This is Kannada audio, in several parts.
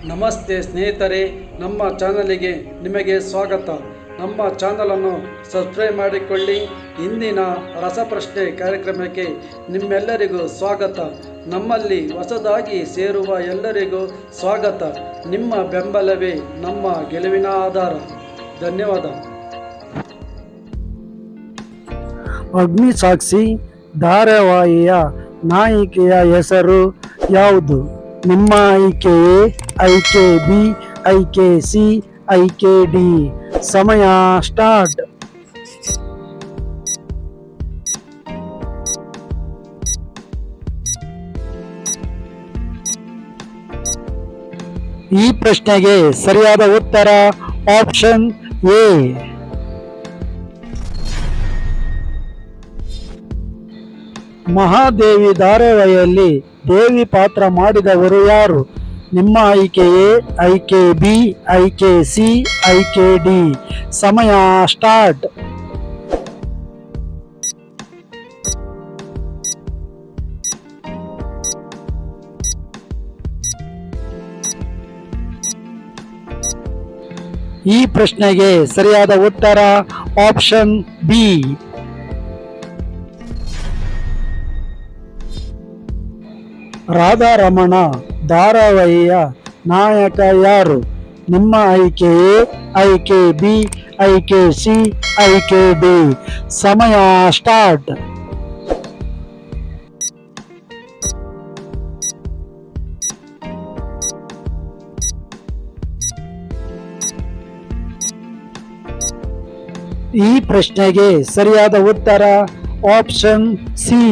ನಮಸ್ತೆ ಸ್ನೇಹಿತರೆ, ನಮ್ಮ ಚಾನಲಿಗೆ ನಿಮಗೆ ಸ್ವಾಗತ. ನಮ್ಮ ಚಾನಲನ್ನು ಸಬ್ಸ್ಕ್ರೈಬ್ ಮಾಡಿಕೊಳ್ಳಿ. ಇಂದಿನ ರಸಪ್ರಶ್ನೆ ಕಾರ್ಯಕ್ರಮಕ್ಕೆ ನಿಮ್ಮೆಲ್ಲರಿಗೂ ಸ್ವಾಗತ. ನಮ್ಮಲ್ಲಿ ಹೊಸದಾಗಿ ಸೇರುವ ಎಲ್ಲರಿಗೂ ಸ್ವಾಗತ. ನಿಮ್ಮ ಬೆಂಬಲವೇ ನಮ್ಮ ಗೆಲುವಿನ ಆಧಾರ. ಧನ್ಯವಾದ. ಅಗ್ನಿಸಾಕ್ಷಿ ಧಾರಾವಾಹಿಯ ನಾಯಕಿಯ ಹೆಸರು ಯಾವುದು? ನಿಮ್ಮ ಆಯ್ಕೆ ಎ, ಆಯ್ಕೆ ಬಿ, ಆಯ್ಕೆ ಸಿ, ಆಯ್ಕೆ ಡಿ. ಸಮಯ ಸ್ಟಾರ್ಟ್. ಈ ಪ್ರಶ್ನೆಗೆ ಸರಿಯಾದ ಉತ್ತರ ಆಪ್ಷನ್ ಎ. ಮಹಾದೇವಿ ಧಾರಾವಾಹಿಯಲ್ಲಿ ದೇವಿ ಪಾತ್ರ ಮಾಡಿದವರು ಯಾರು? ನಿಮ್ಮ ಆಯ್ಕೆ ಎ, ಆಯ್ಕೆ ಬಿ, ಆಯ್ಕೆ ಸಿ, ಆಯ್ಕೆ ಡಿ. ಸಮಯ ಸ್ಟಾರ್ಟ್. ಈ ಪ್ರಶ್ನೆಗೆ ಸರಿಯಾದ ಉತ್ತರ ಆಪ್ಷನ್ ಬಿ. ರಾಧಾರಮಣ ಧಾರಾವಾಹಿಯ ನಾಯಕ ಯಾರು? ನಿಮ್ಮ ಆಯ್ಕೆ ಎ, ಆಯ್ಕೆ ಬಿ, ಆಯ್ಕೆ ಸಿ, ಆಯ್ಕೆ ಡಿ. ಸಮಯ ಸ್ಟಾರ್ಟ್. ಈ ಪ್ರಶ್ನೆಗೆ ಸರಿಯಾದ ಉತ್ತರ ಆಪ್ಷನ್ ಸಿ.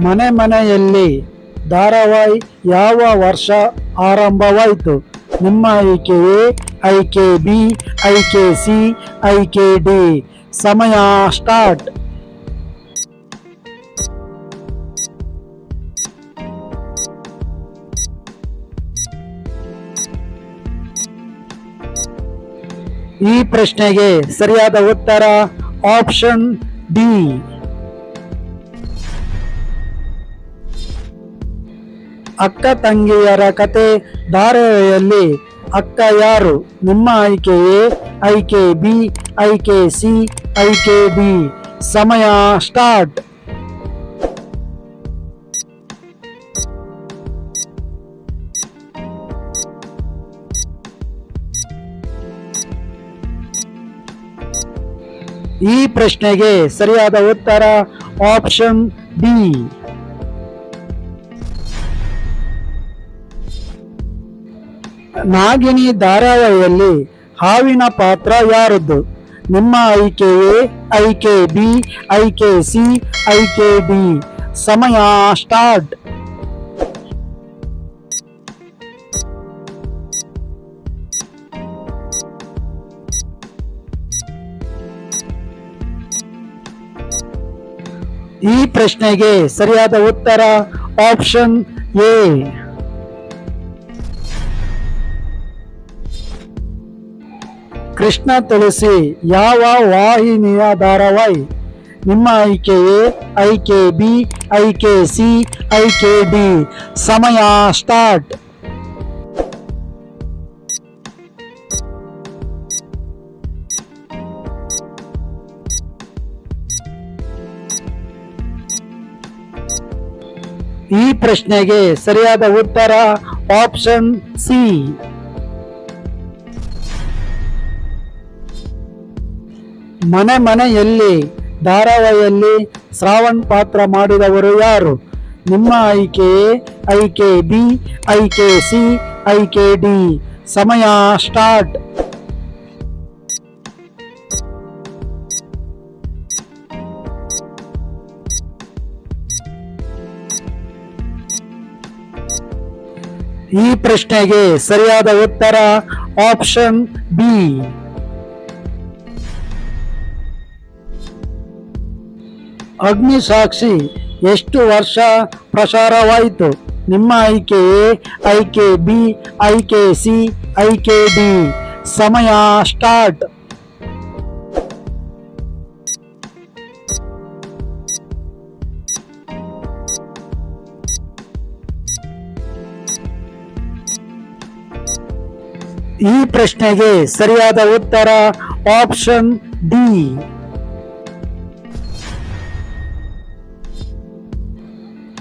ಮನೆ ಮನೆಯಲ್ಲಿ ಧಾರಾವಾಹಿ ಯಾವ ವರ್ಷ ಆರಂಭವಾಯಿತು? ನಿಮ್ಮ ಆಯ್ಕೆ ಎ, ಆಯ್ಕೆ ಬಿ, ಆಯ್ಕೆ ಸಿ, ಆಯ್ಕೆ ಡಿ. ಸಮಯ ಸ್ಟಾರ್ಟ್. ಈ ಪ್ರಶ್ನೆಗೆ ಸರಿಯಾದ ಉತ್ತರ ಆಪ್ಷನ್ ಡಿ. ಅಕ್ಕ ತಂಗಿಯರ ಕತೆ ಧಾರಾವಾಹಿಯಲ್ಲಿ ಅಕ್ಕ ಯಾರು? ನಿಮ್ಮ ಆಯ್ಕೆ ಎ, ಆಯ್ಕೆ ಬಿ, ಆಯ್ಕೆ ಸಿ, ಆಯ್ಕೆ ಡಿ. ಸಮಯ ಸ್ಟಾರ್ಟ್. ಈ ಪ್ರಶ್ನೆಗೆ ಸರಿಯಾದ ಉತ್ತರ ಆಪ್ಷನ್ ಬಿ. ನಾಗಿನಿ ಧಾರಾವಾಹಿಯಲ್ಲಿ ಹಾವಿನ ಪಾತ್ರ ಯಾರದ್ದು? ನಿಮ್ಮ ಆಯ್ಕೆ ಎ, ಆಯ್ಕೆ ಬಿ, ಆಯ್ಕೆ ಸಿ, ಆಯ್ಕೆ ಡಿ. ಸಮಯ ಸ್ಟಾರ್ಟ್. ಈ ಪ್ರಶ್ನೆಗೆ ಸರಿಯಾದ ಉತ್ತರ ಆಪ್ಷನ್ ಎ. ಕೃಷ್ಣ ತುಳಸಿ ಯಾವ ವಾಹಿನಿಯ ಧಾರಾವಾಹಿ? ನಿಮ್ಮ ಆಯ್ಕೆ ಎ, ಆಯ್ಕೆ ಬಿ, ಆಯ್ಕೆ ಸಿ, ಆಯ್ಕೆ ಡಿ. ಸಮಯ ಸ್ಟಾರ್ಟ್. ಈ ಪ್ರಶ್ನೆಗೆ ಸರಿಯಾದ ಉತ್ತರ ಆಪ್ಷನ್ ಸಿ. ಮನೆ ಮನೆಯಲ್ಲಿ ಧಾರಾವಾಹಿಯಲ್ಲಿ ಶ್ರಾವಣ್ ಪಾತ್ರ ಮಾಡಿದವರು ಯಾರು? ನಿಮ್ಮ ಆಯ್ಕೆ ಎ, ಆಯ್ಕೆ ಬಿ, ಆಯ್ಕೆ ಸಿ, ಆಯ್ಕೆ ಡಿ. ಸಮಯ ಸ್ಟಾರ್ಟ್. ಈ ಪ್ರಶ್ನೆಗೆ ಸರಿಯಾದ ಉತ್ತರ ಆಪ್ಷನ್ ಬಿ. ಅಗ್ನಿಸಾಕ್ಷಿ ಎಷ್ಟು ವರ್ಷ ಪ್ರಸಾರವಾಯಿತು? ನಿಮ್ಮ ಆಯ್ಕೆ ಎ, ಆಯ್ಕೆ ಬಿ, ಆಯ್ಕೆ ಸಿ, ಆಯ್ಕೆ ಡಿ. ಸಮಯ ಸ್ಟಾರ್ಟ್. ಈ ಪ್ರಶ್ನೆಗೆ ಸರಿಯಾದ ಉತ್ತರ ಆಪ್ಷನ್ ಡಿ.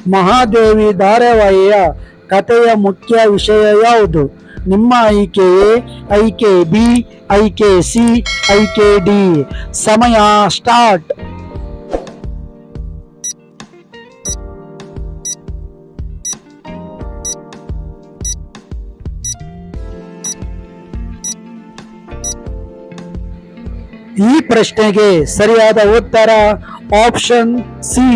ಮಹಾದೇವಿ ಧಾರಾವಾಹಿಯ ಕಥೆಯ ಮುಖ್ಯ ವಿಷಯ ಯಾವುದು? ನಿಮ್ಮ ಆಯ್ಕೆ ಎ, ಆಯ್ಕೆ ಬಿ, ಆಯ್ಕೆ ಸಿ, ಆಯ್ಕೆ ಡಿ. ಸಮಯ ಸ್ಟಾರ್ಟ್. ಈ ಪ್ರಶ್ನೆಗೆ ಸರಿಯಾದ ಉತ್ತರ ಆಪ್ಷನ್ ಸಿ.